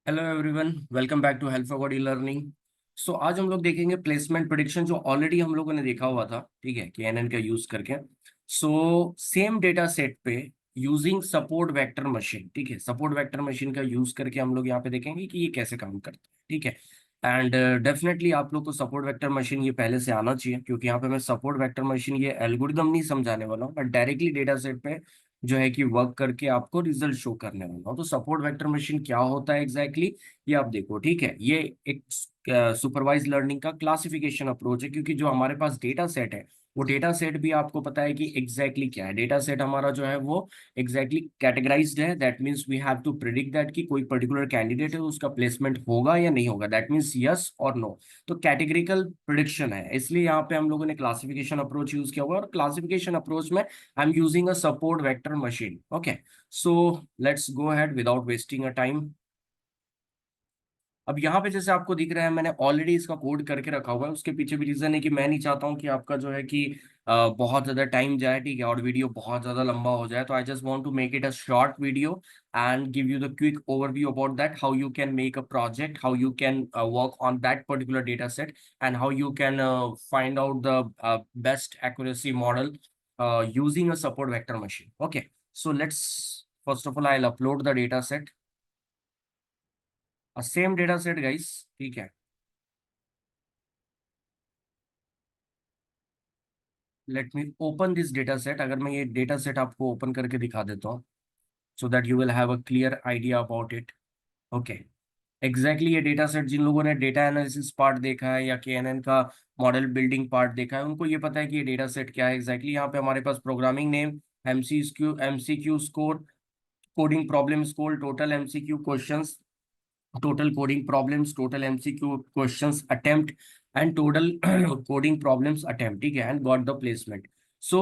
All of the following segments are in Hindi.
Hello everyone, welcome back to help for body learning. So आज हम लोग देखेंगे प्लेसमेंट प्रिडिक्शन जो ऑलरेडी हम लोगों ने देखा हुआ था, ठीक है, KNN का यूज करके। सो सेम डेटा सेट पे यूजिंग सपोर्ट वेक्टर मशीन, ठीक है, सपोर्ट वेक्टर मशीन का यूज करके हम लोग यहाँ पे देखेंगे कि ये कैसे काम करता है, ठीक है। एंड डेफिनेटली आप लोग को सपोर्ट वेक्टर मशीन ये पहले से आना चाहिए, क्योंकि यहाँ पे मैं सपोर्ट वेक्टर मशीन ये एल्गोरिदम नहीं समझाने वाला हूँ, बट डायरेक्टली डेटा सेट पे जो है कि वर्क करके आपको रिजल्ट शो करने वाला हूँ। तो सपोर्ट वेक्टर मशीन क्या होता है एग्जैक्टली ये आप देखो, ठीक है। ये एक सुपरवाइज लर्निंग का क्लासिफिकेशन अप्रोच है, क्योंकि जो हमारे पास डेटा सेट है वो डेटा सेट भी आपको पता है कि एग्जैक्टली क्या है। डेटा सेट हमारा जो है वो एग्जैक्टली कैटेगराइज्ड है। That means we have to predict that कि कोई पर्टिकुलर कैंडिडेट है, उसका प्लेसमेंट होगा या नहीं होगा। दैट मीन्स यस और नो। तो कैटेगरिकल प्रिडिक्शन है, इसलिए यहाँ पे हम लोगों ने क्लासिफिकेशन अप्रोच यूज किया हुआ है। और क्लासिफिकेशन अप्रोच में आई am using a support vector machine. Okay, so let's go ahead without wasting a time. अब यहाँ पे जैसे आपको दिख रहा है, मैंने ऑलरेडी इसका कोड करके रखा हुआ है। उसके पीछे भी रीजन है कि मैं नहीं चाहता हूँ कि आपका जो है कि बहुत ज्यादा टाइम जाए, ठीक है, और वीडियो बहुत ज्यादा लंबा हो जाए। तो I just want to make it a short video and give you the quick overview about that, how you can make a project, how you can work on that particular data set, and how you can find out the best accuracy model using a support vector machine. Okay, so let's first of all I'll upload the data set, a same data set guys, ठीक है। Let me open this data set. अगर मैं ये डेटा सेट आपको ओपन करके दिखा देता हूँ, so that you will have a clear idea about it. Okay, exactly ये डेटा सेट जिन लोगों ने डेटा एनालिसिस पार्ट देखा है या KNN का मॉडल बिल्डिंग पार्ट देखा है, उनको ये पता है कि ये डेटा सेट क्या है एग्जैक्टली। यहाँ पे हमारे पास programming name, MCQ score, coding problem score, total MCQ questions, total coding problems, total MCQ questions attempt, and total coding problems attempt, ठीक है, एंड गॉट द प्लेसमेंट। सो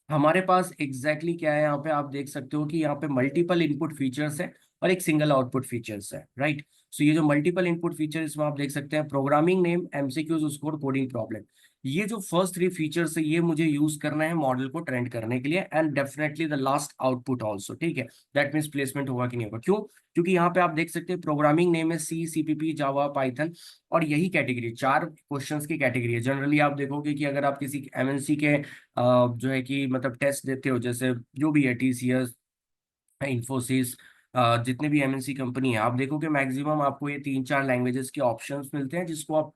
हमारे पास एग्जैक्टली क्या है, यहाँ पे आप देख सकते हो कि यहाँ पे मल्टीपल इनपुट फीचर्स है और एक सिंगल आउटपुट फीचर्स है, राइट। सो ये जो मल्टीपल इनपुट फीचर, इसमें आप देख सकते हैं programming name, MCQs score, coding problem. ये जो फर्स्ट थ्री फीचर्स है ये मुझे यूज करना है मॉडल को ट्रेंड करने के लिए, and definitely the last output also, ठीक है। दैट मीन्स प्लेसमेंट होगा कि नहीं होगा। क्यों? क्योंकि यहाँ पे आप देख सकते हैं प्रोग्रामिंग नेम है CPP, जावा, पाइथन, और यही कैटेगरी चार क्वेश्चंस की कैटेगरी है। जनरली आप देखोगे कि अगर आप किसी MNC के जो है कि मतलब टेस्ट देते हो, जैसे जो भी है TCS, इंफोसिस, जितने भी MNC कंपनी है, आप देखोगे मैक्सिमम आपको ये तीन चार लैंग्वेजेस के ऑप्शंस मिलते हैं, जिसको आप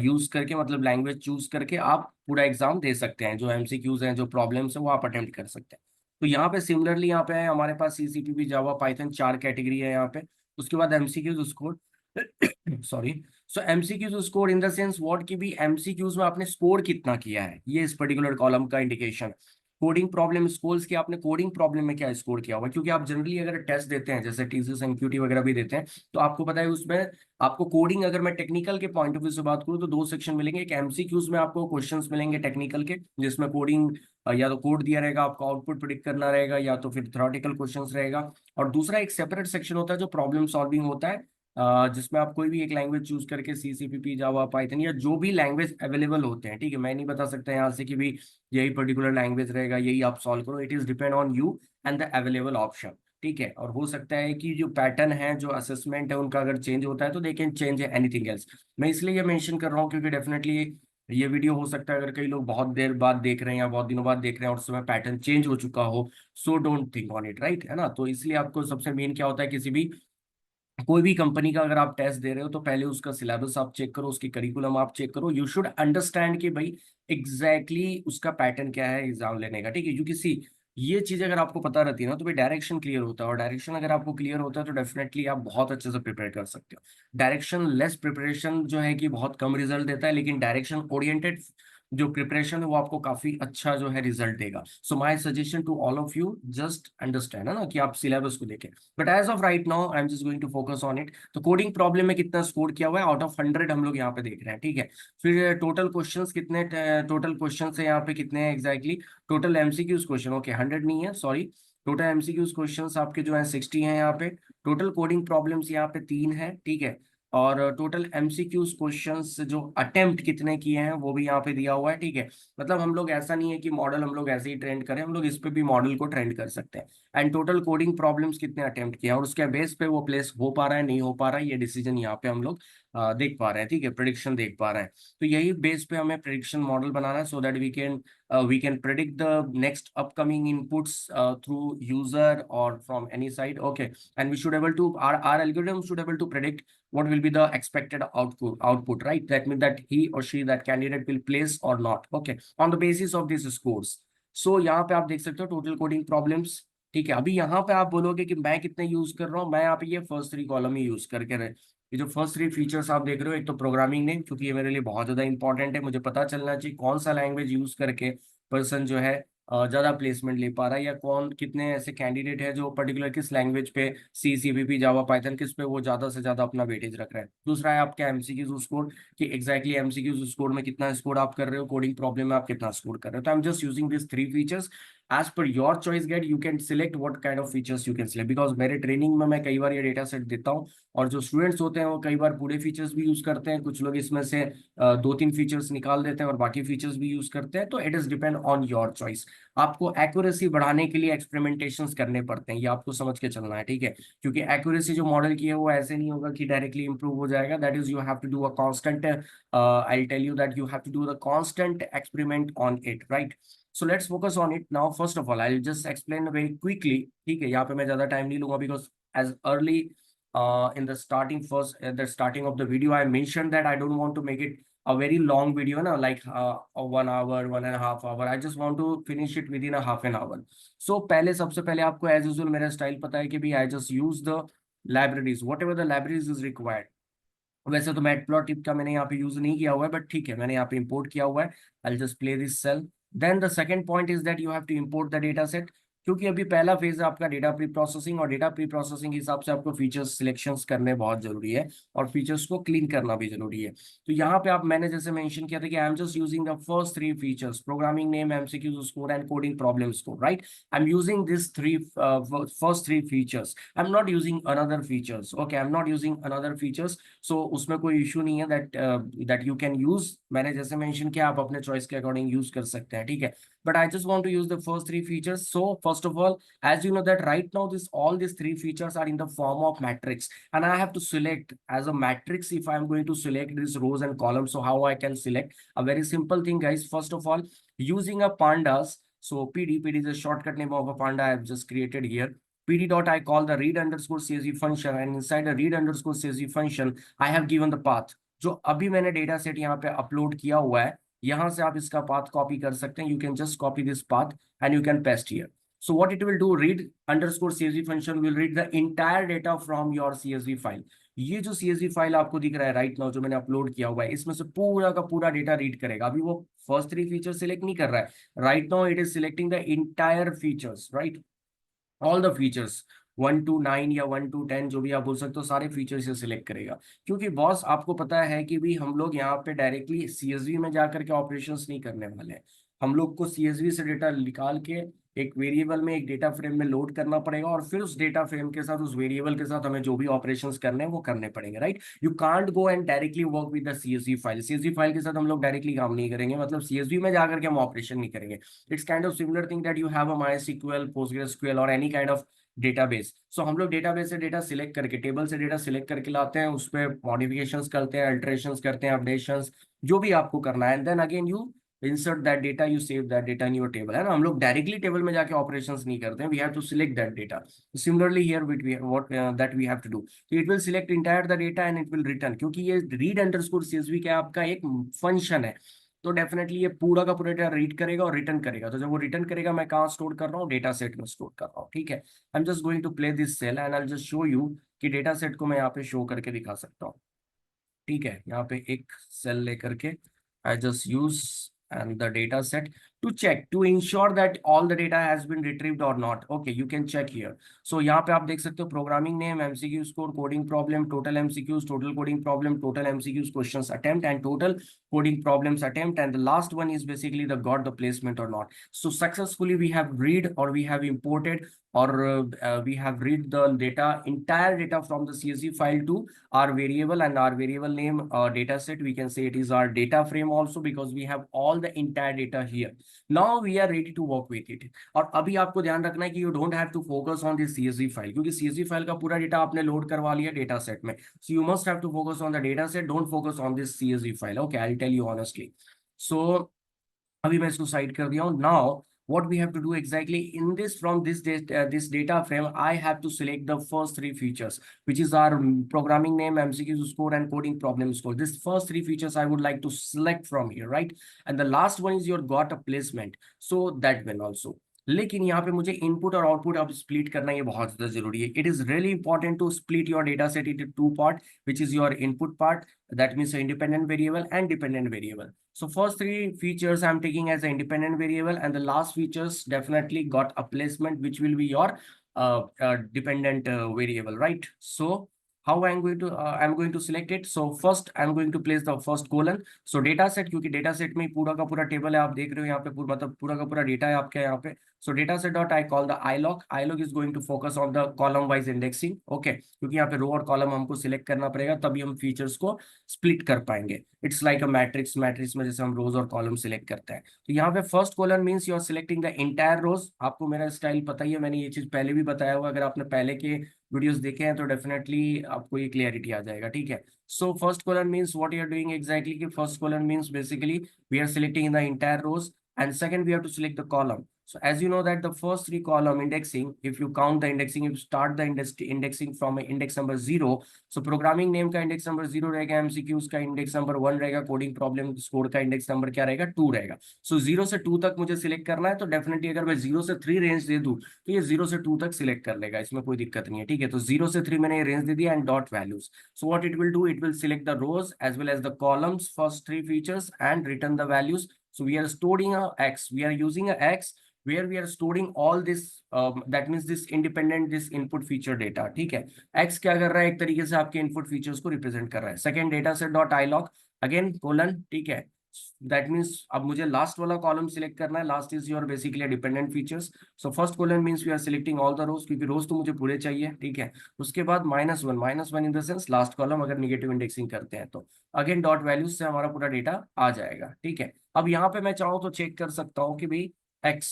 यूज करके मतलब लैंग्वेज चूज करके आप पूरा एग्जाम दे सकते हैं। जो MCQs हैं, जो प्रॉब्लम्स हैं, वो आप अटेम्प्ट कर सकते हैं। तो यहाँ पे सिमिलरली यहाँ पे है हमारे पास CPP, जावा, पाइथन, चार कैटेगरी है यहाँ पे। उसके बाद MCQs score, sorry. So MCQs score in the sense what, की भी MCQs में आपने स्कोर कितना किया है, ये इस पर्टिकुलर कॉलम का इंडिकेशन। कोडिंग प्रॉब्लम स्कोर्स की आपने कोडिंग प्रॉब्लम में क्या स्कोर किया हुआ, क्योंकि आप जनरली अगर टेस्ट देते हैं, जैसे TCS MQT वगैरह भी देते हैं, तो आपको पता है उसमें आपको कोडिंग, अगर मैं टेक्निकल के पॉइंट ऑफ व्यू से बात करूँ तो दो सेक्शन मिलेंगे। एक MCQs में आपको क्वेश्चंस मिलेंगे टेक्निकल के, जिसमें कोडिंग या तो कोड दिया रहेगा, आपको आउटपुट प्रिडिक्ट करना रहेगा, या तो फिर थ्योरेटिकल क्वेश्चंस रहेगा। और दूसरा एक सेपरेट सेक्शन होता है जो प्रॉब्लम सॉल्विंग होता है, जिसमें आप कोई भी एक लैंग्वेज चूज करके CPP, जावा, पाइथन, या जो भी लैंग्वेज अवेलेबल होते हैं, ठीक है। मैं नहीं बता सकता यहाँ से कि भी यही पर्टिकुलर लैंग्वेज रहेगा, यही आप सॉल्व करो। It is depend on you and the available option, ठीक है। और हो सकता है कि जो पैटर्न है, जो असेसमेंट है, उनका अगर चेंज होता है तो they can change anything else. मैं इसलिए ये मेंशन कर रहा हूँ क्योंकि डेफिनेटली ये वीडियो हो सकता है अगर कई लोग बहुत देर बाद देख रहे हैं या बहुत दिनों बाद देख रहे हैं और उस समय पैटर्न चेंज हो चुका हो, so don't think on it, right, है ना। तो इसलिए आपको सबसे मेन क्या होता है, किसी भी कोई भी कंपनी का अगर आप टेस्ट दे रहे हो तो पहले उसका सिलेबस आप चेक करो, उसकी करिकुलम आप चेक करो। यू शुड अंडरस्टैंड कि भाई एग्जैक्टली उसका पैटर्न क्या है एग्जाम लेने का, ठीक है। क्योंकि सी, ये चीज अगर आपको पता रहती है ना, तो भाई डायरेक्शन क्लियर होता है, और डायरेक्शन अगर आपको क्लियर होता है तो डेफिनेटली आप बहुत अच्छे से प्रिपेयर कर सकते हो। डायरेक्शन लेस प्रिपरेशन जो है कि बहुत कम रिजल्ट देता है, लेकिन डायरेक्शन ओरिएंटेड जो प्रिपरेशन है वो आपको काफी अच्छा जो है रिजल्ट देगा। So my suggestion to all of you, just understand, है ना, कि आप सिलेबस को देखें। But as of right now I am just going to focus on it. तो कोडिंग प्रॉब्लम में कितना स्कोर किया हुआ है आउट ऑफ 100 हम लोग यहाँ पे देख रहे हैं, ठीक है। फिर टोटल क्वेश्चंस कितने, टोटल क्वेश्चंस है यहाँ पे कितने हैं exactly. Total MCQs question, okay 100 नहीं है, सॉरी। टोटल MCQs क्वेश्चंस आपके जो है 60 हैं यहाँ पे। टोटल कोडिंग प्रॉब्लम्स यहाँ पे तीन है, ठीक है। और टोटल एमसीक्यूज क्वेश्चंस जो अटेम्प्ट कितने किए हैं वो भी यहाँ पे दिया हुआ है, ठीक है। मतलब हम लोग ऐसा नहीं है कि मॉडल हम लोग ऐसे ही ट्रेंड करें, हम लोग इस पे भी मॉडल को ट्रेंड कर सकते हैं। एंड टोटल कोडिंग प्रॉब्लम्स कितने अटेम्प्ट किए हैं और उसके बेस पे वो प्लेस हो पा रहा है नहीं हो पा रहा है, ये डिसीजन यहाँ पे हम लोग देख पा रहे हैं, ठीक है, प्रिडिक्शन देख पा रहे हैं। तो यही बेस पे हमें प्रिडिक्शन मॉडल बनाना है, so that we can predict the next upcoming inputs through user or from any side. Okay, and we should able to our algorithm should able to predict what will be the expected output, right? That means that he or she, that candidate will place or not, okay, on the basis of these scores. So यहाँ पे आप देख सकते हो टोटल कोडिंग प्रॉब्लम्स, ठीक है। अभी यहाँ पे आप बोलोगे कि मैं कितने यूज कर रहा हूँ, मैं यहाँ पे ये फर्स्ट 3 कॉलम ही यूज करके रहे। ये जो फर्स्ट 3 फीचर्स आप देख रहे हो, एक तो प्रोग्रामिंग नेम, क्योंकि ये मेरे लिए बहुत ज्यादा इंपॉर्टेंट है, मुझे पता चलना चाहिए कौन सा लैंग्वेज यूज करके पर्सन जो है ज्यादा प्लेसमेंट ले पा रहा है, या कौन कितने ऐसे कैंडिडेट है जो पर्टिकुलर किस लैंग्वेज पे सी सीवीपी जावा पाइथन किस पे वो ज्यादा से ज्यादा अपना वेटेज रख रहा है। दूसरा है आपका एमसीक्यूज स्कोर, कि एग्जैक्टली एमसीक्यूज स्कोर में कितना स्कोर आप कर रहे हो, कोडिंग प्रॉब्लम में आप कितना स्कोर कर रहे हो। तो I am just using this 3 features as per your choice guide, you can select what kind of features you can select, because मेरे ट्रेनिंग में मैं कई बार ये डेटा सेट देता हूँ, और जो स्टूडेंट्स होते हैं वो कई बार पूरे फीचर्स भी यूज करते हैं, कुछ लोग इसमें से 2-3 फीचर्स निकाल देते हैं और बाकी फीचर्स भी यूज करते हैं। तो it is depend on your choice. आपको एक्यूरेसी बढ़ाने के लिए एक्सपेरिमेंटेशंस करने पड़ते हैं, ये आपको समझ के चलना है, ठीक है। क्योंकि एक्यूरेसी जो मॉडल की है वो ऐसे नहीं होगा कि डायरेक्टली इंप्रूव हो जाएगा, that is you have to do a constant, I tell you that you have to do the constant experiment on it, right. So let's focus on it now. First of all I will just explain very quickly, ठीक है। यहाँ पे मैं ज्यादा टाइम नहीं लूंगा, because as early in the starting first at the starting of the video I mentioned that I don't want to make it a very long video na, like a 1 hour 1.5 hour, I just want to finish it within a half an hour. So पहले सबसे पहले आपको as usual मेरा स्टाइल पता है कि भी I just use the libraries whatever the libraries is required। वैसे तो मैटप्लॉट का मैंने यहाँ पे यूज नहीं किया हुआ है, बट ठीक है मैंने यहाँ पे इंपोर्ट किया हुआ है। I just play this cell. Then the second point is that you have to import the data set, क्योंकि अभी पहला फेज है आपका डेटा प्री प्रोसेसिंग, और डेटा प्री प्रोसेसिंग के हिसाब से आपको फीचर्स सिलेक्शंस करने बहुत जरूरी है, और फीचर्स को क्लीन करना भी जरूरी है। तो यहाँ पे आप मैंने जैसे मेंशन किया था कि आई am just using the first 3 features, programming name, MCQ score and coding problem score, right. I am using this first 3 features, I'm not using another features, okay, I'm not using another features। सो उसमें कोई इशू नहीं है, दैट यू कैन यूज, मैंने जैसे मेंशन किया आप अपने चॉइस के अकॉर्डिंग यूज कर सकते हैं, ठीक है। But I just want to use the first 3 features. So first of all, as you know that right now this all this 3 features are in the form of matrix, and I have to select as a matrix if I am going to select this rows and columns. So how I can select? A very simple thing guys, first of all, using a pandas, so pd is a shortcut name of a panda I have just created here। pd dot I call the read underscore csv function, and inside the read underscore csv function I have given the path। जो अभी मैंने डेटा सेट यहाँ पे अपलोड किया हुआ है, यहाँ से आप इसका पाथ कॉपी कर सकते हैं। You can just copy this path and you can paste here. So what it will do, read underscore csv function will read the entire data from your csv file। ये जो csv फाइल आपको दिख रहा है राइट नाउ, जो मैंने अपलोड किया हुआ है, इसमें से पूरा का पूरा डेटा रीड करेगा। अभी वो फर्स्ट 3 फीचर सिलेक्ट नहीं कर रहा है, right now it is selecting the entire features, right, all the features 1 to 9 या 1 to 10 जो भी आप बोल सकते हो, सारे फीचर्स से सिलेक्ट करेगा। क्योंकि बॉस आपको पता है कि भी हम लोग यहाँ पे डायरेक्टली सीएसवी में जाकर के ऑपरेशंस नहीं करने वाले हैं। हम लोग को सीएसवी से डेटा निकाल के एक वेरिएबल में, एक डेटा फ्रेम में लोड करना पड़ेगा, और फिर उस डेटा फ्रेम के साथ, उस वेरिएबल के साथ हमें जो भी ऑपरेशंस करने हैं वो करने पड़ेंगे, right. You can't go and directly work with the CSV file. CSV file के साथ हम लोग डायरेक्टली काम नहीं करेंगे, मतलब सीएसवी में जाकर के हम ऑपरेशन नहीं करेंगे। It's kind of similar thing that you have a MySQL, PostgreSQL और एनी काइंड ऑफ डेटाबेस। सो हम लोग डेटाबेस से डेटा सिलेक्ट करके, टेबल से डेटा सिलेक्ट करके लाते हैं, उस पर मॉडिफिकेशंस करते हैं, अल्टरेशंस करते हैं, अपडेशंस जो भी आपको करना है, and then again you insert that data, you save that data in your table, है ना। हम लोग डायरेक्टली टेबल में जाके ऑपरेशंस नहीं करते हैं, we have to select that data. Similarly here what that we have to do, it will select entire the data and it will return, क्योंकि ये रीड अंडरस्कोर सीएसवी का आपका एक फंक्शन है। तो डेफिनेटली ये पूरा का पूरा डेटा रीड करेगा और रिटर्न करेगा। तो जब वो रिटर्न करेगा, मैं कहाँ स्टोर कर रहा हूँ? डेटा सेट में स्टोर कर रहा हूँ, ठीक है। I am just going to play this cell and I just show you कि डेटा सेट को मैं यहाँ पे शो करके दिखा सकता हूँ, ठीक है। यहाँ पे एक सेल लेकर के I just use and the data set. to check to ensure that all the data has been retrieved or not. Okay, you can check here. So यहाँ पे आप देख सकते हो programming name, MCQ score, coding problem, total MCQs, total coding problem, total MCQs questions attempt and total coding problems attempt, and the last one is basically the got the placement or not. So successfully we have read or we have imported or we have read the data, entire data from the CSV file to our variable, and our variable name data set, we can say it is our data frame also, because we have all the entire data here. Now we are ready to work with it. और अभी आपको ध्यान रखना है कि you don't have to focus on this CSV file, क्योंकि CSV फाइल का पूरा डेटा आपने लोड करवा लिया डेटा सेट में. So you must have to focus on the data set. Don't focus on this CSV file. Okay, I'll tell you honestly. So अभी मैं इसको साइड कर दिया हूँ. Now what we have to do exactly in this, from this data frame, I have to select the first three features, which is our programming name, MCQ score, and coding problem score. This first three features I would like to select from here, right? And the last one is your got a placement, so that one also. लेकिन यहाँ पे मुझे इनपुट और आउटपुट अब स्प्लिट करना ये बहुत ज्यादा जरूरी है. It is really important to split your data set into two part, which is your input part, that means independent variable and dependent variable. So first three features I'm taking as an independent variable, and the last features definitely got a placement, which will be your dependent variable, right? So how I'm going to select it. So first I'm going to place the first colon. So data set, क्योंकि data set में पूरा का पूरा टेबल है, आप देख रहे हो यहाँ पे पूरा, मतलब पूरा का पूरा डेटा है आपके यहाँ पे. So data set dot I call the ilog. Ilog is going to focus on the column wise indexing. Okay, क्योंकि यहाँ पे रो और कॉलम हमको सिलेक्ट करना पड़ेगा, तभी हम फीचर्स को स्प्लिट कर पाएंगे. It's like a matrix. Matrix में जैसे हम रोज और कॉलम सिलेक्ट करते हैं, तो यहाँ पे first column means you are selecting the entire rows. आपको मेरा स्टाइल पता ही है, मैंने ये चीज पहले भी बताया हुआ. अगर आपने पहले के वीडियोस देखे हैं तो डेफिनेटली आपको ये क्लियरिटी आ जाएगा. ठीक है. So first column means what you are doing exactly, कि first column means basically we are selecting the entire rows, and second we have to select the column. So as you know that the first three column indexing, if you count the indexing, if you start the indexing from index number 0, so programming name का index number 0 रहेगा, MCQs का index number 1 रहेगा, coding problem score का index number क्या रहेगा, 2 रहेगा. So 0 से 2 तक मुझे सिलेक्ट करना है, तो डेफिनेटली अगर मैं 0 से 3 रेंज दे दूं तो ये 0 से 2 तक सिलेक्ट कर लेगा, इसमें कोई दिक्कत नहीं है. ठीक है. तो 0 से 3 मैंने ये रेंज दे दिया and dot values. So what it will do, it will select the rows as well as the columns, first three features, and return the values. So we are storing a X, we are using a X where we are storing all this, that means this independent, this input feature data. ठीक है. X क्या कर रहा है, एक तरीके से आपके input features को represent कर रहा है. Second data set dot ilog, again colon. ठीक है. That means अब मुझे लास्ट वाला कॉलम सिलेक्ट करना है. Last is your basically dependent features. So first column means we are selecting all the rows, क्योंकि रोज तो मुझे पूरे चाहिए. ठीक है. उसके बाद -1 इन द सेंस लास्ट कॉलम, अगर निगेटिव इंडेक्सिंग करते हैं तो अगेन डॉट वैल्यूज से हमारा पूरा डेटा आ जाएगा. ठीक है. अब यहाँ पे मैं चाहूँ तो चेक कर सकता हूँ कि भाई एक्स,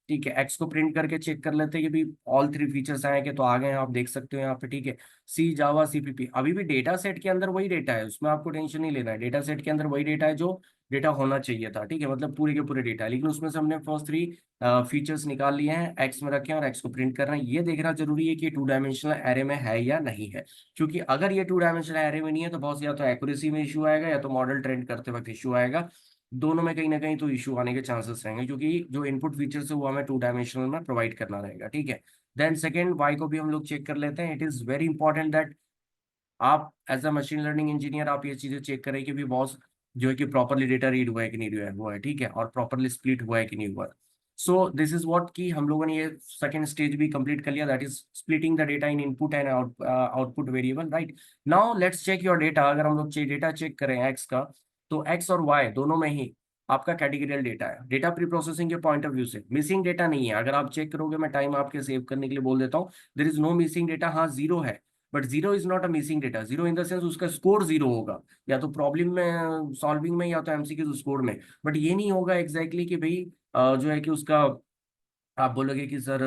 ठीक है, एक्स को प्रिंट करके चेक कर लेते हैं कि भाई ऑल थ्री फीचर्स आए कि तो आ गए हैं. आप देख सकते हो यहाँ पे. ठीक है. सी जावा CPP, अभी भी डेटा सेट के अंदर वही डेटा है, उसमें आपको टेंशन नहीं लेना है. डेटा सेट के अंदर वही डेटा है जो डेटा होना चाहिए था. ठीक है. मतलब पूरे के पूरे डेटा है, लेकिन उसमें से हमने फर्स्ट थ्री फीचर्स निकाल लिए हैं, एक्स में रखे हैं और एक्स को प्रिंट कर रहे हैं. ये देखना जरूरी है कि 2 डायमेंशनल एरे में है या नहीं है, क्योंकि अगर ये 2 डायमेंशनल एरे में नहीं है तो बहुत या तो एक्यूरेसी में इशू आएगा या तो मॉडल ट्रेन करते वक्त इशू आएगा. दोनों में कहीं ना कहीं तो इशू आने के चांसेस रहेंगे, क्योंकि जो इनपुट फीचर्स है वो हमें 2 डायमेंशनल में प्रोवाइड करना रहेगा. ठीक है. देन सेकेंड वाई को भी हम लोग चेक कर लेते हैं. It is very important that आप as a machine learning engineer आप ये चीजें चेक करें कि भी बॉस जो है कि प्रॉपरली डेटा रीड हुआ है कि नहीं हुआ है. ठीक है. और प्रॉपरली स्प्लिट हुआ है कि नहीं हुआ है. सो दिस इज व्हाट की हम लोगों ने ये सेकंड स्टेज भी कंप्लीट कर लिया, that is splitting the data in input and output variable. Right. Now let's check your data. अगर हम लोग डेटा चेक करें एक्स का, तो एक्स और वाई दोनों में ही आपका कैटेगरियल डेटा है. डेटा प्री प्रोसेसिंग के पॉइंट ऑफ व्यू से मिसिंग डेटा नहीं है. अगर आप चेक करोगे, मैं टाइम आपके सेव करने के लिए बोल देता हूँ, there is no missing data. हाँ, जीरो है, but zero is not a missing data. Zero in the sense उसका स्कोर जीरो होगा, या तो प्रॉब्लम में सॉल्विंग में या तो एमसीक्यू स्कोर में. बट ये नहीं होगा एग्जैक्टली कि भाई जो है कि उसका आप बोलोगे कि सर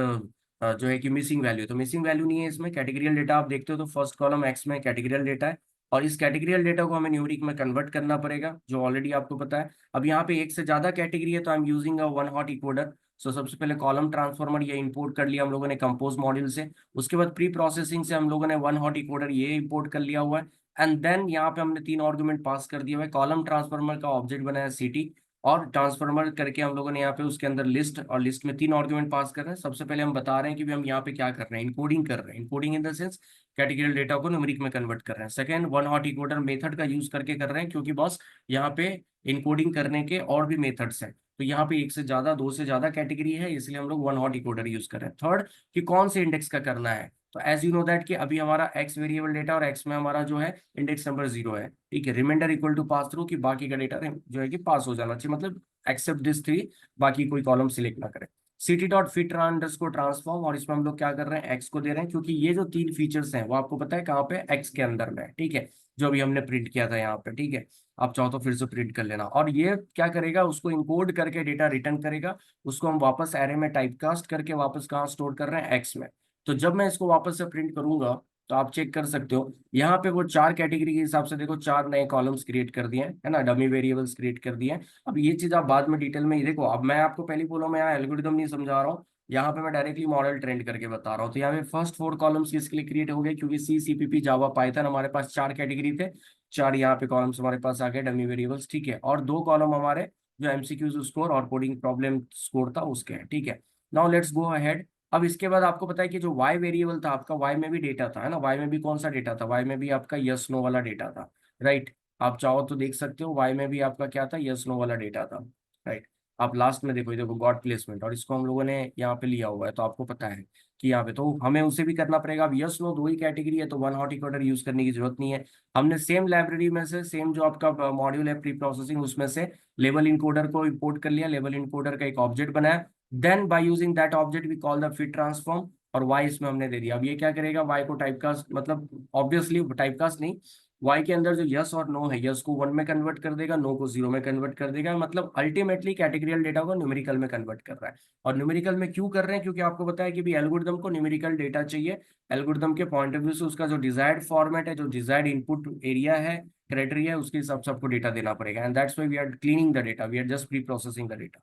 जो है कि मिसिंग वैल्यू, तो मिसिंग वैल्यू नहीं है इसमें. कैटेगरियल डेटा आप देखते हो तो फर्स्ट कॉलम एक्स में कैटेगरियल डेटा है, और इस कैटेगरियल डेटा को हमें न्यूमेरिक में कन्वर्ट करना पड़ेगा, जो ऑलरेडी आपको पता है. अब यहाँ पे एक से ज्यादा कैटेगरी है तो I am using a one hot encoder. सो सबसे पहले कॉलम ट्रांसफॉर्मर ये इंपोर्ट कर लिया हम लोगों ने कंपोज मॉड्यूल से. उसके बाद प्री प्रोसेसिंग से हम लोगों ने वन हॉट इकोडर ये इंपोर्ट कर लिया हुआ है. एंड देन यहाँ पे हमने 3 आर्गुमेंट पास कर दिया हुआ है. कॉलम ट्रांसफॉर्मर का ऑब्जेक्ट बनाया सिटी, और ट्रांसफॉर्मर करके हम लोगों ने यहाँ पे उसके अंदर लिस्ट, और लिस्ट में 3 आर्गुमेंट पास कर रहे हैं. सबसे पहले हम बता रहे हैं कि भी हम यहाँ पे क्या कर रहे हैं, इनकोडिंग कर रहे हैं. Encoding in the sense categorical data को न्यूमेरिक में कन्वर्ट कर रहे हैं. Second, one hot encoder method का यूज करके कर रहे हैं, क्योंकि बॉस यहाँ पे इनकोडिंग करने के और भी मेथड्स हैं. तो यहाँ पे एक से ज्यादा, दो से ज्यादा कैटेगरी है, इसलिए हम लोग वन हॉट डिकोडर यूज कर रहे हैं। थर्ड, कि कौन से इंडेक्स का करना है। तो एज यू नो दैट कि अभी हमारा एक्स वेरिएबल डेटा और एक्स में हमारा जो है इंडेक्स नंबर 0 है, ठीक है। Reminder equal to pass through, कि बाकी का डेटा जो है कि पास हो जाना चाहिए, मतलब एक्सेप्ट दिस 3, बाकी कोई कॉलम सिलेक्ट ना करें। ct dot fit underscore transform, और इसमें हम लोग क्या कर रहे हैं, एक्स को दे रहे हैं, क्योंकि ये जो तीन फीचर्स हैं वो आपको पता है कहाँ पे, एक्स के अंदर में है, ठीक है। जो अभी हमने प्रिंट किया था यहाँ पे, ठीक है। आप चाहो तो फिर से प्रिंट कर लेना। और ये क्या करेगा, उसको इंकोड करके डेटा रिटर्न करेगा, उसको हम वापस एरे में टाइपकास्ट करके वापस कहाँ स्टोर कर रहे हैं, एक्स में। तो जब मैं इसको वापस से प्रिंट करूंगा, तो आप चेक कर सकते हो यहाँ पे वो चार कैटेगरी के हिसाब से देखो, चार नए कॉलम्स क्रिएट कर दिए हैं, है ना, डमी वेरिएबल्स क्रिएट कर दिए हैं। अब ये चीज आप बाद में डिटेल में, ये देखो, अब मैं आपको पहले बोला, मैं यहाँ एल्गोरिदम नहीं समझा रहा हूँ, यहाँ पे मैं डायरेक्टली मॉडल ट्रेंड करके बता रहा हूँ। तो यहाँ पे फर्स्ट 4 कॉलम्स किसके लिए क्रिएट हो गए, क्योंकि सी सीपीपी जावा पाइथन हमारे पास चार कैटेगरी थे, चार यहाँ पे कॉलम्स हमारे पास आ गए डमी वेरिएबल्स, ठीक है। और दो कॉलम हमारे जो एमसीक्यूज स्कोर और कोडिंग प्रॉब्लम स्कोर था उसके हैं, ठीक है। Now let's go ahead. अब इसके बाद आपको पता है कि जो वाई वेरिएबल था आपका, वाई में भी डेटा था, है ना। वाई में भी कौन सा डेटा था, वाई में भी आपका यस नो वाला डेटा था, राइट। आप चाहो तो देख सकते हो, वाई में भी आपका क्या था, यस नो वाला डेटा था, राइट। आप लास्ट में देखो, ये देखो गॉट प्लेसमेंट, और इसको हम लोगों ने यहाँ पे लिया हुआ है, तो आपको पता है कि यहाँ पे तो हमें उसे भी करना पड़ेगा। अब यस नो दो ही कैटेगरी है, तो वन हॉट डिकोडर यूज करने की जरूरत नहीं है। हमने सेम लाइब्रेरी में से, सेम जो आपका मॉड्यूल है प्री प्रोसेसिंग, उसमें से लेवल इनकोडर को इंपोर्ट कर लिया, लेवल इनकोडर का एक ऑब्जेक्ट बनाया, then by using that object we call the fit transform, और वाई इसमें हमने दे दिया। अब ये क्या करेगा, वाई को टाइपकास्ट, मतलब ऑब्वियसली टाइपकास्ट नहीं, वाई के अंदर जो यस और नो है, यस को 1 में कन्वर्ट कर देगा, नो को 0 में कन्वर्ट कर देगा, मतलब अल्टीमेटली कैटेगरियल डेटा को न्यूमेरिकल में कन्वर्ट कर रहा है। और न्यूमेरिकल में क्यों कर रहे हैं, क्योंकि आपको बताया कि भी एल्गोरिदम को न्यूमेरिकल डेटा चाहिए। एल्गोरिदम के पॉइंट ऑफ व्यू से उसका जो डिजायर्ड फॉर्मेट है, जो डिजायर्ड इनपुट एरिया है, क्राइटेरिया है, उसके हिसाब से आपको डेटा देना पड़ेगा। And that's why we are cleaning the data, we are just pre processing the data.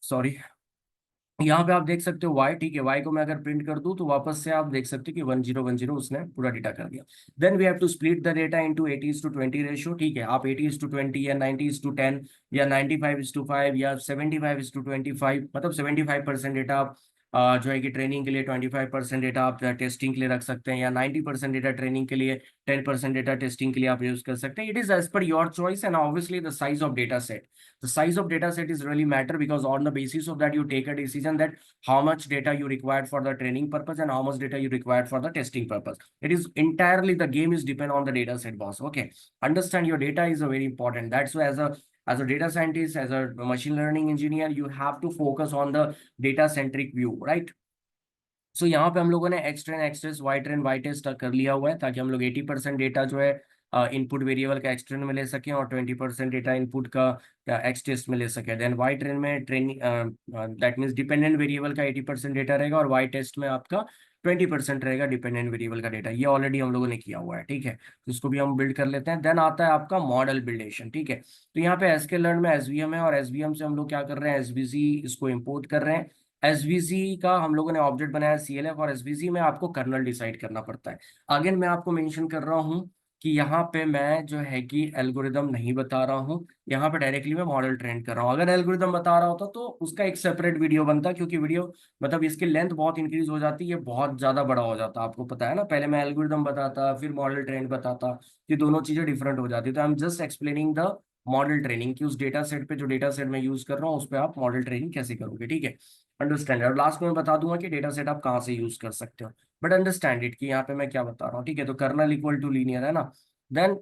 Sorry. यहाँ पे आप देख सकते हो वाई, ठीक है। वाई को मैं अगर प्रिंट कर दूं, तो वापस से आप देख सकते हो कि 1010 उसने पूरा डेटा कर दिया। Then we have to split the data into 80:20 ratio, ठीक है। आप 80:20 या 90:10 या 95:5 या 75:25, मतलब 75% डेटा आप जो है कि ट्रेनिंग के लिए, 25% डेटा आप टेस्टिंग के लिए रख सकते हैं, या 90% डेटा ट्रेनिंग के लिए, 10% डेटा टेस्टिंग के लिए आप यूज कर सकते हैं। It is as per your choice, and obviously the size of data set, the size of data set is really matter, because on the basis of that you take a decision that how much data you required for the training purpose and how much data you required for the testing purpose. It is entirely, the game is depend on the data set, boss. Okay, understand your data is a very important. That's why as a data scientist, as a machine learning engineer, you have to focus on the data centric view, right? So यहाँ पे हम लोगों ने X train X test Y test कर लिया हुआ है, ताकि हम लोग 80% डेटा जो है इनपुट वेरिएबल का एक्स ट्रेन में ले सकें, और 20% डेटा इनपुट का एक्स टेस्ट में ले सकें। देन वाई ट्रेन में training, that means dependent variable का 80% डेटा रहेगा, और वाई टेस्ट में आपका 20% रहेगा डिपेंडेंट वेरिएबल का डेटा। ये ऑलरेडी हम लोगों ने किया हुआ है, ठीक है। तो इसको भी हम बिल्ड कर लेते हैं। देन आता है आपका मॉडल बिल्डेशन, ठीक है। तो यहाँ पे एसके लर्न में एसवीएम है, और एसवीएम से हम लोग क्या कर रहे हैं, एसवीसी इसको इम्पोर्ट कर रहे हैं। एसवीसी का हम लोगों ने ऑब्जेक्ट बनाया सीएलएफ, और एसवीसी में आपको कर्नल डिसाइड करना पड़ता है। अगेन मैं आपको मेंशन कर रहा हूँ कि यहाँ पे मैं जो है कि एल्गोरिदम नहीं बता रहा हूँ, यहाँ पे डायरेक्टली मैं मॉडल ट्रेन कर रहा हूँ। अगर एल्गोरिदम बता रहा होता तो उसका एक सेपरेट वीडियो बनता, क्योंकि वीडियो मतलब इसकी लेंथ बहुत इंक्रीज हो जाती है, बहुत ज्यादा बड़ा हो जाता, आपको पता है ना। पहले मैं एल्गोरिदम बताता, फिर मॉडल ट्रेन बताता, ये दोनों चीजें डिफरेंट हो जाती। तो I am just explaining the model training, कि उस डेटा सेट पे, जो डेटा सेट मैं यूज कर रहा हूँ, उस पर आप मॉडल ट्रेनिंग कैसे करोगे, ठीक है। अंडरस्टैंड। और लास्ट में मैं बता दूंगा कि डेटा सेट आप कहाँ से यूज कर सकते हो, बट अंडरस्टैंड इट कि यहाँ पे मैं क्या बता रहा हूँ, ठीक है। तो कर्नल इक्वल टू लीनियर, है ना। देन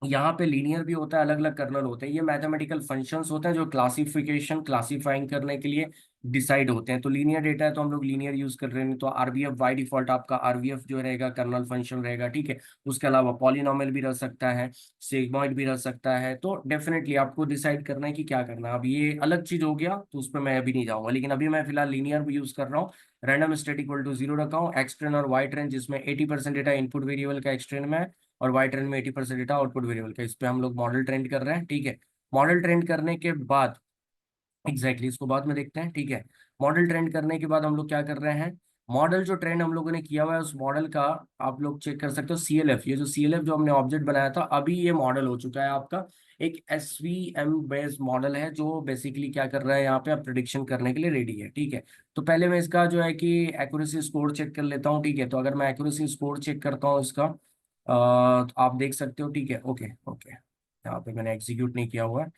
यहाँ पे लीनियर भी होता है, अलग अलग कर्नल होते हैं, ये मैथमेटिकल फंक्शंस होते हैं जो क्लासिफिकेशन, क्लासीफाइंग करने के लिए डिसाइड होते हैं। तो लीनियर डेटा है तो हम लोग लीनियर यूज कर रहे हैं। तो आरबीएफ बाय डिफॉल्ट आपका आरबीएफ जो रहेगा कर्नल फंक्शन रहेगा, ठीक है। उसके अलावा पॉलिनॉमियल भी रह सकता है, सिग्मॉइड भी रह सकता है। तो डेफिनेटली आपको डिसाइड करना है कि क्या करना है। अब ये अलग चीज हो गया, तो उस पर मैं अभी नहीं जाऊंगा, लेकिन अभी मैं फिलहाल लीनियर भी यूज कर रहा हूँ। रैंडम स्टेट इक्वल टू 0 रखा हूँ, एक्स ट्रेन और वाई ट्रेन, जिसमें 80% डेटा इनपुट वेरिएबल का एक्स ट्रेन में है, और वाई ट्रेंड में 80% डेटा आउटपुट वेरिएबल का। इस पे हम लोग मॉडल ट्रेंड कर रहे हैं, ठीक है। मॉडल ट्रेंड करने के बाद इसको बाद में देखते हैं, ठीक है। मॉडल ट्रेंड करने के बाद हम लोग क्या कर रहे हैं, मॉडल जो ट्रेंड हम लोगों ने किया हुआ है, उस मॉडल का आप लोग चेक कर सकते हो सीएलएफ। ये जो सीएलएफ जो हमने ऑब्जेक्ट बनाया था, अभी ये मॉडल हो चुका है आपका एक एसवीएम बेस्ड मॉडल है, जो बेसिकली क्या कर रहा है, यहाँ पे आप प्रिडिक्शन करने के लिए रेडी है, ठीक है। तो पहले मैं इसका जो है कि एक्यूरेसी स्कोर चेक कर लेता हूँ, ठीक है। तो अगर मैं एक्यूरेसी स्कोर चेक करता हूँ इसका, तो आप देख सकते हो, ठीक है। ओके ओके, यहाँ पे मैंने एग्जीक्यूट नहीं किया हुआ है।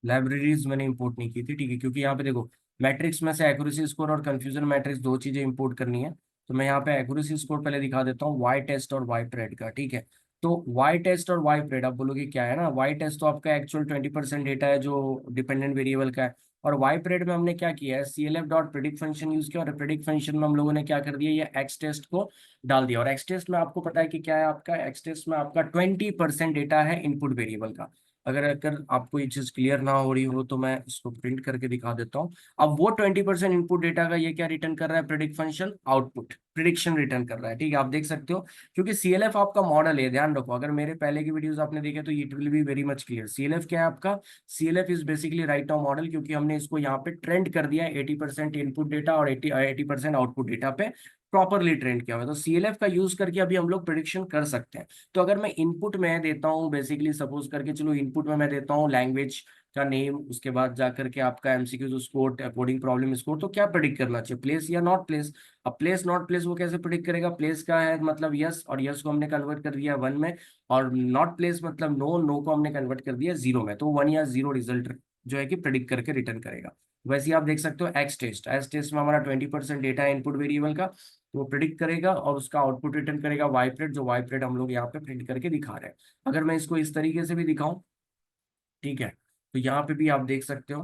लाइब्रेरीज मैंने इंपोर्ट नहीं की थी, ठीक है, क्योंकि यहाँ पे देखो मैट्रिक्स में से एक्यूरेसी स्कोर और कंफ्यूजन मैट्रिक्स दो चीजें इंपोर्ट करनी है। तो मैं यहाँ पे एक्यूरेसी स्कोर पहले दिखा देता हूँ, वाई टेस्ट और वाई प्रेड का, ठीक है। तो वाई टेस्ट और वाई प्रेड आप बोलोगे क्या है ना, वाई टेस्ट तो आपका एक्चुअल 20% डेटा है जो डिपेंडेंट वेरिएबल का है, और वाई प्रेड में हमने क्या किया है, CLF dot predict function use किया, और प्रेडिक्ट फंक्शन में हम लोगों ने क्या कर दिया, ये एक्स टेस्ट को डाल दिया। और एक्स टेस्ट में आपको पता है कि क्या है, आपका एक्स टेस्ट में आपका 20% डेटा है इनपुट वेरिएबल का। अगर अगर आपको ये चीज क्लियर ना हो रही हो तो मैं इसको प्रिंट करके दिखा देता हूँ। अब वो 20% इनपुट डेटा का ये क्या रिटर्न कर रहा है, predict function output prediction return कर रहा है, ठीक है, आप देख सकते हो। क्योंकि CLF आपका मॉडल है, ध्यान रखो, अगर मेरे पहले की वीडियोस आपने देखे तो it will be very much clear. CLF क्या है आपका, CLF is basically right now model, क्योंकि हमने इसको यहाँ पे ट्रेंड कर दिया है 80% इनपुट डेटा और 80% आउटपुट डेटा पे प्रॉपरली ट्रेंड किया हुआ है। तो CLF का यूज करके अभी हम लोग प्रिडिक्शन कर सकते हैं। तो अगर मैं इनपुट में देता हूँ बेसिकली, सपोज करके चलो इनपुट में मैं देता हूँ लैंग्वेज का नेम, उसके बाद जाकर के आपका MCQ score, coding problem score, तो क्या प्रिडिक्ट करना चाहिए, प्लेस या नॉट प्लेस। अब प्लेस नॉट प्लेस वो कैसे प्रिडिक्ट करेगा, प्लेस का है मतलब यस, और यस को हमने कन्वर्ट कर दिया 1 में, और नॉट प्लेस मतलब नो, नो को हमने कन्वर्ट कर दिया 0 में, तो 1 या 0 रिजल्ट जो है कि प्रिडिक्ट करके रिटर्न करेगा। वैसे ही आप देख सकते हो एक्स टेस्ट में हमारा 20% डेटा है इनपुट वेरिएबल का, तो वो प्रिडिक्ट करेगा और उसका आउटपुट रिटर्न करेगा वाइपरेट, जो वाइपरेट हम लोग यहाँ पे प्रिंट करके दिखा रहे हैं। अगर मैं इसको इस तरीके से भी दिखाऊं, ठीक है, तो यहाँ पे भी आप देख सकते हो,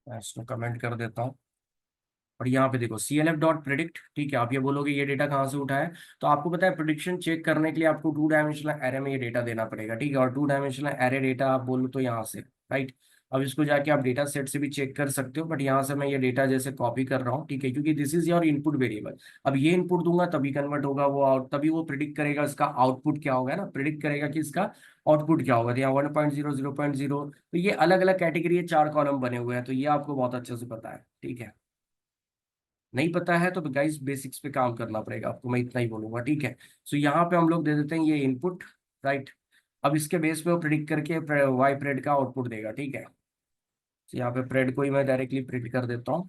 मैं इसको कमेंट कर देता हूँ। और यहाँ पे देखो CLF डॉट प्रिडिक्ट, ठीक है, आप ये बोलोगे ये डेटा कहाँ से उठा है, तो आपको पता है प्रिडिक्शन चेक करने के लिए आपको 2 डायमेंशनल एरे में ये डेटा देना पड़ेगा, ठीक है, और 2 डायमेंशनल एरे डेटा आप बोलो तो यहाँ से, राइट। अब इसको जाके आप डेटा सेट से भी चेक कर सकते हो, बट यहाँ से मैं ये डेटा जैसे कॉपी कर रहा हूँ, ठीक है, क्योंकि this is your input variable. अब ये इनपुट दूंगा तभी कन्वर्ट होगा वो आउट, तभी वो प्रिडिक्ट करेगा इसका आउटपुट क्या होगा ना, प्रिडिक्ट करेगा कि इसका आउटपुट क्या होगा। तो यहाँ 1.0, 0.0, तो ये अलग अलग कैटेगरी है, 4 कॉलम बने हुए हैं, तो ये आपको बहुत अच्छे से पता है, ठीक है। नहीं पता है तो गाइस बेसिक्स पे काम करना पड़ेगा आपको, मैं इतना ही बोलूंगा, ठीक है। सो यहाँ पे हम लोग दे देते हैं ये इनपुट, राइट। अब इसके बेस पे वो प्रिडिक्ट करके वाई प्रेड का आउटपुट देगा, ठीक है। तो यहाँ पे प्रेड को ही मैं डायरेक्टली प्रिंट कर देता हूँ,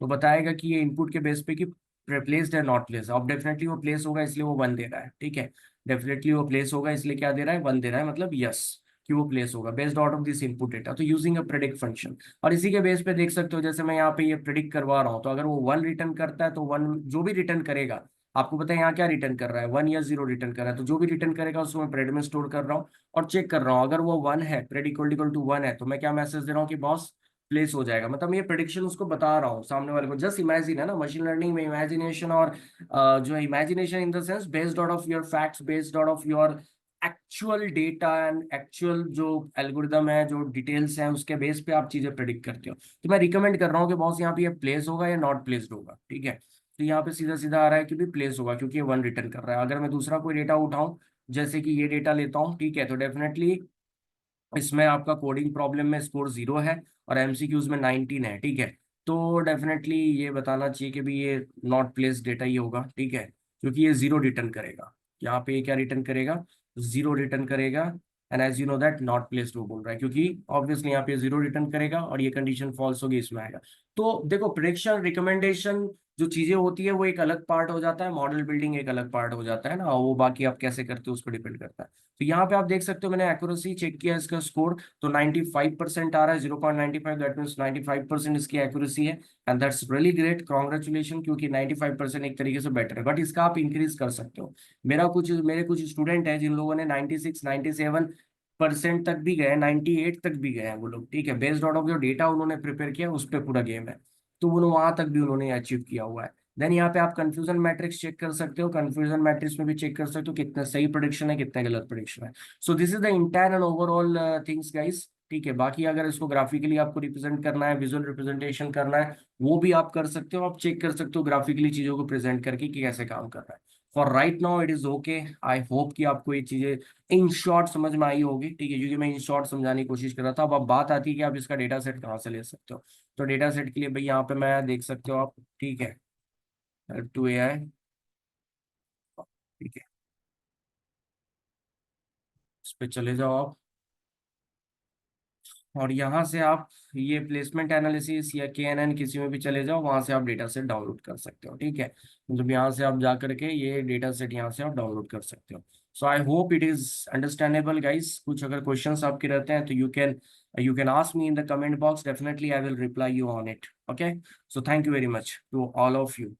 तो बताएगा कि ये इनपुट के बेस पे कि प्लेस्ड है नॉट प्लेस। अब डेफिनेटली वो प्लेस होगा इसलिए वो 1 दे रहा है, ठीक है। डेफिनेटली वो प्लेस होगा इसलिए क्या दे रहा है, 1 दे रहा है, मतलब यस कि वो प्लेस होगा based out of this input data, तो यूजिंग अ प्रेडिक्ट फंक्शन। और इसी के बेस पे देख सकते हो, जैसे मैं यहाँ पे ये प्रेडिक्ट करवा रहा हूँ, तो अगर वो 1 रिटर्न करता है तो 1 जो भी रिटर्न करेगा, आपको पता है यहाँ क्या रिटर्न कर रहा है, 1 या 0 रिटर्न कर रहा है, तो जो भी रिटर्न करेगा उसको मैं प्रेड में स्टोर कर रहा हूँ और चेक कर रहा हूँ। अगर वो 1 है, प्रेड इक्वल टू 1 है, तो मैं क्या मैसेज दे रहा हूँ कि बॉस प्लेस हो जाएगा, मतलब मैं ये प्रिडिक्शन उसको बता रहा हूँ सामने वाले को। जस्ट इमेजिन है ना, मशीन लर्निंग में इमेजिनेशन, और जो है imagination in the sense based out of your facts, based out of your actual data and actual जो एल्गोरिदम है, जो डिटेल्स हैं, उसके बेस पे आप चीजें प्रिडिक्ट करते हो। तो मैं रिकमेंड कर रहा हूँ कि बॉस यहाँ पे ये प्लेस होगा या नॉट प्लेस्ड होगा, ठीक है। तो यहाँ पे सीधा सीधा आ रहा है कि भी प्लेस होगा, क्योंकि ये 1 रिटर्न कर रहा है। अगर मैं दूसरा कोई डेटा उठाऊं, जैसे कि ये डेटा लेता हूँ, ठीक है, तो डेफिनेटली इसमें आपका कोडिंग प्रॉब्लम में स्कोर 0 है और MCQs में 19 है, ठीक है। तो डेफिनेटली ये बताना चाहिए कि भी ये नॉट प्लेस डेटा ही होगा, ठीक है, क्योंकि ये 0 रिटर्न करेगा। यहाँ पे ये क्या रिटर्न करेगा, 0 रिटर्न करेगा। And as you know that not placed वो बोल रहा है, क्योंकि ऑब्वियसली यहाँ पे 0 रिटर्न करेगा और ये कंडीशन फॉल्स होगी, इसमें आएगा। तो देखो प्रिडिक्शन रिकमेंडेशन जो चीजें होती है वो एक अलग पार्ट हो जाता है, मॉडल बिल्डिंग एक अलग पार्ट हो जाता है ना, वो बाकी आप कैसे करते हो उस पर डिपेंड करता है। तो यहाँ पे आप देख सकते हो मैंने एक्यूरेसी चेक किया इसका स्कोर, तो 95% आ रहा है, 0.95, दैट मीन्स 95% इसकी एक्यूरेसी है। And that's really great, congratulation, क्योंकि 95% एक तरीके से बेटर है, बट इसका आप इंक्रीज कर सकते हो। मेरे कुछ स्टूडेंट हैं जिन लोगों ने 96, 97% तक भी गए, 98 तक भी गए हैं वो लोग, ठीक है, बेस्ड आउट ऑफ जो डेटा उन्होंने प्रिपेयर किया उस पर पूरा गेम है। तो वो वहां तक भी उन्होंने अचीव किया हुआ है। देन यहाँ पे आप कंफ्यूजन मैट्रिक्स चेक कर सकते हो, कंफ्यूजन मैट्रिक्स में भी चेक कर सकते हो कितना सही प्रोडिक्शन है, कितना गलत प्रोडिक्शन है। So this is the entire and overall things guys, ठीक है। बाकी अगर इसको ग्राफिकली आपको रिप्रेजेंट करना है, विजुअल रिप्रेजेंटेशन करना है, वो भी आप कर सकते हो, आप चेक कर सकते हो ग्राफिकली चीजों को प्रेजेंट करके कि कैसे काम कर रहा है। For right now it is okay. I hope कि आपको ये चीजें इन शॉर्ट समझ में आई होगी, ठीक है, क्योंकि मैं इन शॉर्ट समझाने की कोशिश कर रहा था। अब बात आती है कि आप इसका डेटा सेट कहाँ से ले सकते हो। तो डेटा सेट के लिए भाई यहाँ पे मैं देख सकते हो आप, ठीक है, टू AI, ठीक है, इस पे चले जाओ आप। और यहाँ से आप ये प्लेसमेंट एनालिसिस या KNN किसी में भी चले जाओ, वहां से आप डेटा सेट डाउनलोड कर सकते हो, ठीक है। मतलब यहाँ से आप जा करके ये डेटा सेट यहाँ से आप डाउनलोड कर सकते हो। So I hope it is understandable guys. कुछ अगर क्वेश्चंस आपके रहते हैं तो you can ask me in the comment box, definitely I will reply you on it. Okay, so thank you very much to all of you.